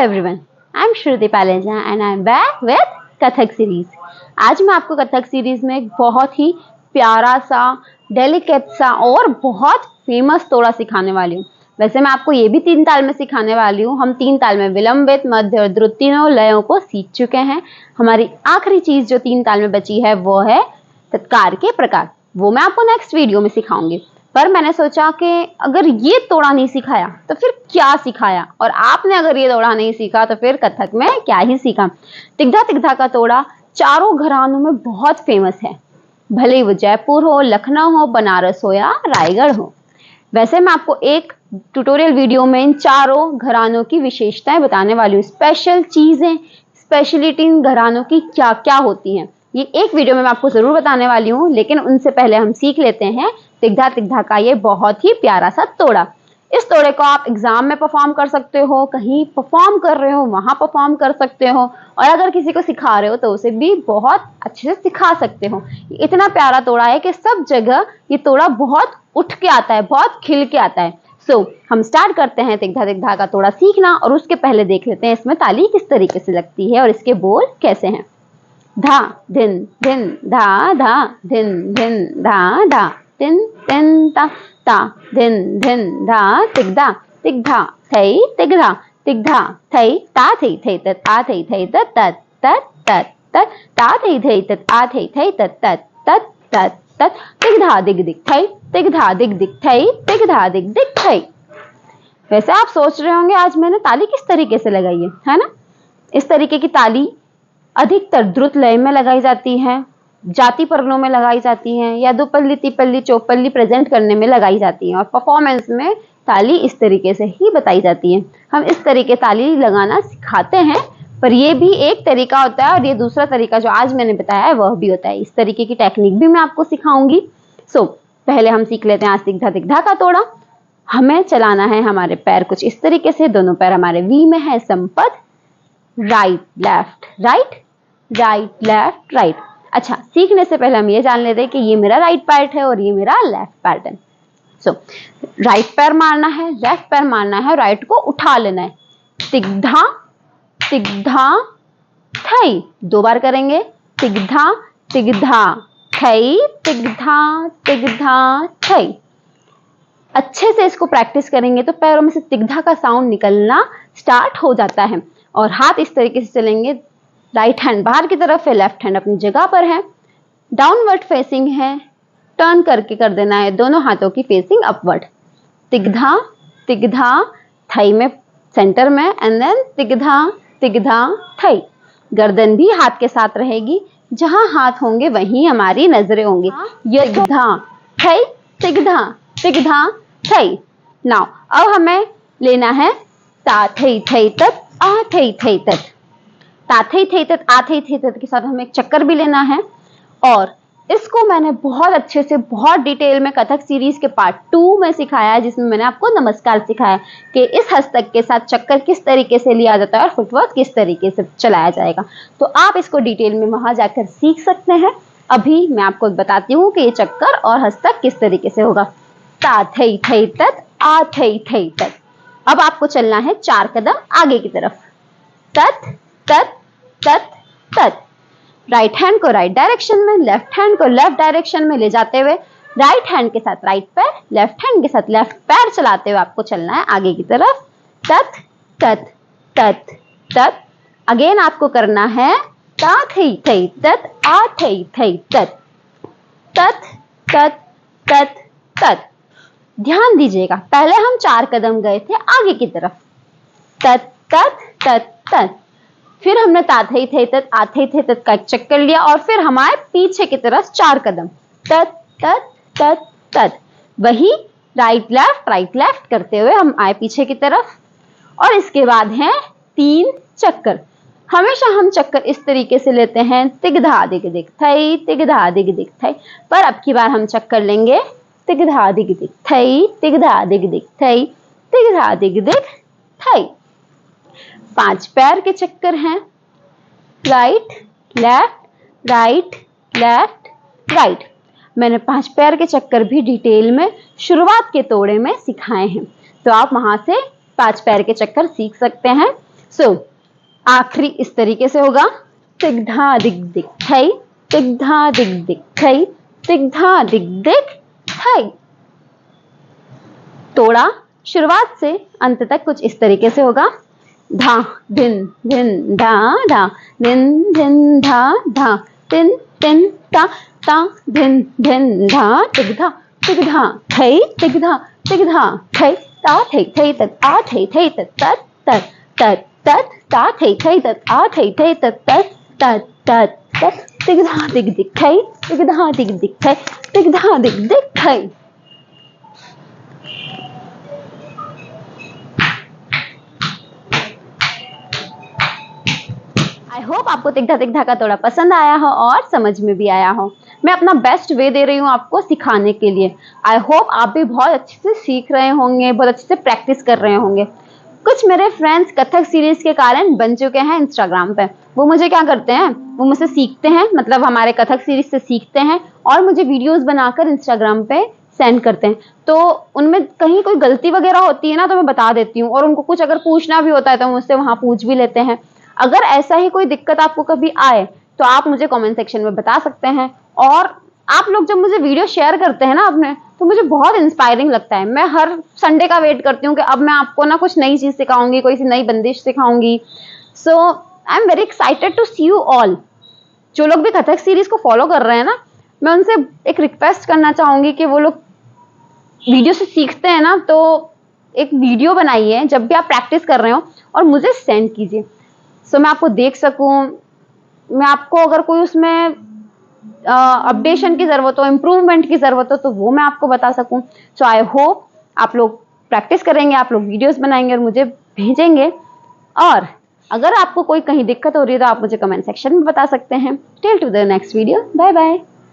everyone, I'm Shruti Paleja and I'm back with Kathak series. आज मैं आपको कथक सीरीज में एक बहुत ही प्यारा सा, डेलिकेट सा और बहुत फेमस तोड़ा सिखाने वाली हूँ। वैसे मैं आपको ये भी 3 ताल में सिखाने वाली हूँ। हम 3 ताल में विलंबित, मध्य और द्रुत तीनों लयों को सीख चुके हैं। हमारी आखिरी चीज जो 3 ताल में बची है वो है तत्कार के प्रकार। वो मैं आपको नेक्स्ट वीडियो में सिखाऊंगी। पर मैंने सोचा कि अगर ये तोड़ा नहीं सिखाया तो फिर क्या सिखाया, और आपने अगर ये तोड़ा नहीं सीखा तो फिर कथक में क्या ही सीखा। तिग्धा तिग्धा का तोड़ा चारों घरानों में बहुत फेमस है, भले ही वो जयपुर हो, लखनऊ हो, बनारस हो या रायगढ़ हो। वैसे मैं आपको एक ट्यूटोरियल वीडियो में इन चारों घरानों की विशेषताएं बताने वाली हूँ। स्पेशल चीजें, स्पेशलिटी इन घरानों की क्या क्या होती हैं, ये एक वीडियो में मैं आपको जरूर बताने वाली हूँ। लेकिन उनसे पहले हम सीख लेते हैं तिग्धा तिग्धा का ये बहुत ही प्यारा सा तोड़ा। इस तोड़े को आप एग्जाम में परफॉर्म कर सकते हो, कहीं परफॉर्म कर रहे हो वहां परफॉर्म कर सकते हो, और अगर किसी को सिखा रहे हो तो उसे भी बहुत अच्छे से सिखा सकते हो। इतना प्यारा तोड़ा है कि सब जगह ये तोड़ा बहुत उठ के आता है, बहुत खिल के आता है। हम स्टार्ट करते हैं तिग्धा तिग्धा का तोड़ा सीखना, और उसके पहले देख लेते हैं इसमें ताली किस तरीके से लगती है और इसके बोल कैसे हैं। धा धिन धिन धा धा धिन धिन धा धा तिन तिन ता ता धिन धिन धा तिग्धा तिग्धा थई तिग्धा तिग्धा थई ता थई थई तत आ थई थई तत तत तत तत तत ता थई थई तत आ थई थई तत तत तत तत तत तिग्धा दिग दिग थई तिग्धा दिग दिग थई तिग्धा दिग दिग थई। वैसे आप सोच रहे होंगे आज मैंने ताली किस तरीके से लगाई है ना। इस तरीके की ताली अधिकतर द्रुत लय में लगाई जाती है, जाति पर्णों में लगाई जाती हैं, या दुपल्ली, तिपल्ली, चौपल्ली प्रेजेंट करने में लगाई जाती हैं, और परफॉर्मेंस में ताली इस तरीके से ही बताई जाती है। हम इस तरीके ताली लगाना सिखाते हैं, पर ये भी एक तरीका होता है और ये दूसरा तरीका जो आज मैंने बताया है वह भी होता है। इस तरीके की टेक्निक भी मैं आपको सिखाऊंगी। पहले हम सीख लेते हैं आज तिग्धा तिग्धा का तोड़ा। हमें चलाना है हमारे पैर कुछ इस तरीके से, दोनों पैर हमारे वी में है, समपद, right left right right left right. अच्छा, सीखने से पहले हम ये जान लेते हैं कि ये मेरा राइट पैर है और ये मेरा लेफ्ट पैर है। राइट पैर मारना है, लेफ्ट पैर मारना है, राइट को उठा लेना है। तिग्धा तिग्धा थई, 2 बार करेंगे। तिग्धा तिग्धा थई तिग्धा तिग्धा थई। अच्छे से इसको प्रैक्टिस करेंगे तो पैरों में से तिग्धा का साउंड निकलना स्टार्ट हो जाता है। और हाथ इस तरीके से चलेंगे, राइट हैंड बाहर की तरफ है, लेफ्ट हैंड अपनी जगह पर है, डाउनवर्ड फेसिंग है, टर्न करके कर देना है, दोनों हाथों की फेसिंग अपवर्ड। तिग्धा तिग्धा थई में सेंटर में, एंड देन तिग्धा तिग्धा थई। गर्दन भी हाथ के साथ रहेगी, जहां हाथ होंगे वहीं हमारी नजरें होंगी। ये तिग्धा थई तिग्धा तिग्धा थई। नाउ अब हमें लेना है ता थई थई तत आ थई थई तत। ता थई थई तत आ थई थई तत के साथ हमें एक चक्कर भी लेना है, और इसको मैंने बहुत अच्छे से, बहुत डिटेल में कथक सीरीज के पार्ट 2 में सिखाया है, जिसमें मैंने आपको नमस्कार सिखाया कि इस हस्तक के साथ चक्कर किस तरीके से लिया जाता है और फुटवर्क किस तरीके से चलाया जाएगा। तो आप इसको डिटेल में वहां जाकर सीख सकते हैं। अभी मैं आपको बताती हूँ कि ये चक्कर और हस्तक किस तरीके से होगा। ता थई थई तत आ थई थई तत। अब आपको चलना है 4 कदम आगे की तरफ। तत तत तत तत। राइट हैंड को राइट डायरेक्शन में, लेफ्ट हैंड को लेफ्ट डायरेक्शन में ले जाते हुए, राइट हैंड के साथ राइट पैर, लेफ्ट हैंड के साथ लेफ्ट पैर चलाते हुए आपको चलना है आगे की तरफ। तत तत तत तत। अगेन आपको करना है ता थई थई तत आ थई थई तत। तत तत तत तत। ध्यान दीजिएगा, पहले हम 4 कदम गए थे आगे की तरफ, तत तत तत तत, फिर हमने ता थई थई तत आ थई थई तत का एक चक्कर लिया, और फिर हमारे पीछे की तरफ 4 कदम, तत तत तत तत। वही राइट लेफ्ट करते हुए हम आए पीछे की तरफ, और इसके बाद हैं 3 चक्कर। हमेशा हम चक्कर इस तरीके से लेते हैं, तिग्धा दिग दिग थई तिग्धा दिग दिग थई, पर अब की बार हम चक्कर लेंगे तिग्धा दिग दिग थई तिग्धा दिग दिग थई तिग्धा दिग दिग थई। 5 पैर के चक्कर हैं, right left right left right. मैंने 5 पैर के चक्कर भी डिटेल में शुरुआत के तोड़े में सिखाए हैं, तो आप वहां से 5 पैर के चक्कर सीख सकते हैं। सो आखिरी इस तरीके से होगा, तिग धा दिग दिग थई, तिग धा दिग दिग थई, तिग धा दिग दिग थई। तोड़ा शुरुआत से अंत तक कुछ इस तरीके से होगा, धा धिन धिन धा धा, धिन धिन धा धा, तिन तिन ता ता, धिन धिन धा तिग धा थई, तिग धा थई, ता थई थई तत आ थई थई तत तत तत तत तत, ता थई थई तत आ थई थई तत तत तत तत तत, तिग धा दिग दिग थई, तिग धा दिग दिग थई, तिग धा दिग दिग थई। आई होप आपको तिग्धा का तोड़ा पसंद आया हो और समझ में भी आया हो। मैं अपना बेस्ट वे दे रही हूँ आपको सिखाने के लिए। आई होप आप भी बहुत अच्छे से सीख रहे होंगे, बहुत अच्छे से प्रैक्टिस कर रहे होंगे। कुछ मेरे फ्रेंड्स कथक सीरीज के कारण बन चुके हैं इंस्टाग्राम पे। वो मुझे क्या करते हैं, वो मुझसे सीखते हैं, मतलब हमारे कथक सीरीज से सीखते हैं और मुझे वीडियोस बनाकर इंस्टाग्राम पे सेंड करते हैं। तो उनमें कहीं कोई गलती वगैरह होती है ना तो मैं बता देती हूँ, और उनको कुछ अगर पूछना भी होता है तो मुझसे वहां पूछ भी लेते हैं। अगर ऐसा ही कोई दिक्कत आपको कभी आए तो आप मुझे कमेंट सेक्शन में बता सकते हैं। और आप लोग जब मुझे वीडियो शेयर करते हैं ना अपने, तो मुझे बहुत इंस्पायरिंग लगता है। मैं हर संडे का वेट करती हूँ कि अब मैं आपको ना कुछ नई चीज सिखाऊंगी, कोई सी नई बंदिश सिखाऊंगी। So I am very excited to see you all. जो लोग भी कथक सीरीज को फॉलो कर रहे हैं ना, मैं उनसे एक रिक्वेस्ट करना चाहूंगी कि वो लोग वीडियो से सीखते हैं ना तो एक वीडियो बनाइए जब भी आप प्रैक्टिस कर रहे हो और मुझे सेंड कीजिए, सो मैं आपको देख सकूं। मैं आपको अगर कोई उसमें अपडेशन की जरूरत हो, इम्प्रूवमेंट की जरूरत हो, तो वो मैं आपको बता सकूं। सो आई होप आप लोग प्रैक्टिस करेंगे, आप लोग वीडियोस बनाएंगे और मुझे भेजेंगे। और अगर आपको कोई कहीं दिक्कत हो रही है तो आप मुझे कमेंट सेक्शन में बता सकते हैं। Till to the next video, bye bye.